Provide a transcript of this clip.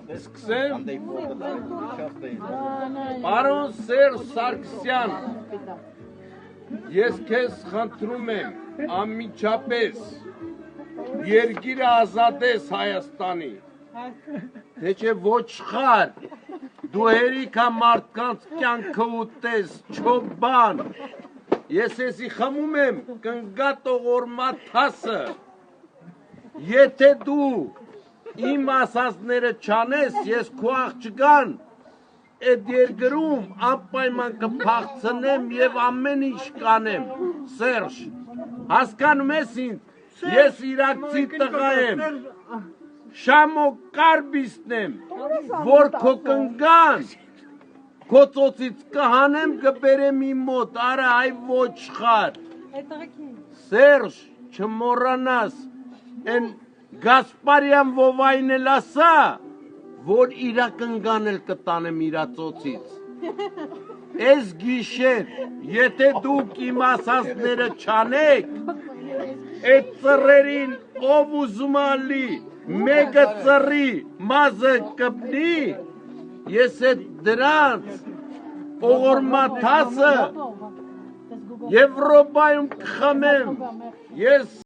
Սկսեմ։ Պարոն Սերժ Սարգսյան, ես քեզ խնդրում եմ անմիջապես երկիրը ազատես Հայաստանի, թե չէ ոչխար, դու հերիքա մարդկանց կյանքը ուտես, չոբան, ես էսի խմում եմ կնգատ ողորմատ թասը, եթե դու իմ ասածները չանես, ես քո աղջկան այդ երկրում անպայման կփախցնեմ եւ ամեն ինչ կանեմ, Սերժ, հասկանում ես ինձ, ես իրաքցի տղա եմ, Շամո կարբիստն եմ, որ քո կնգան, քո ծոցից կհանեմ, կբերեմ իմ մոտ, արա այ ոչխար, Սերժ, չմոռանաս, են Գասպարյան Վովային էլ ասա, որ իրա կնգան էլ կտանեմ իրա ծոցից, ես գիշեր, եթե դուք իմ ասածները չանեք, այդ ծռերին ով ուզում ալի, մեկը ծռի, մազը կպնի, ես այդ դրանց ողորմաթասը Եվրոպայում կխմեմ, ես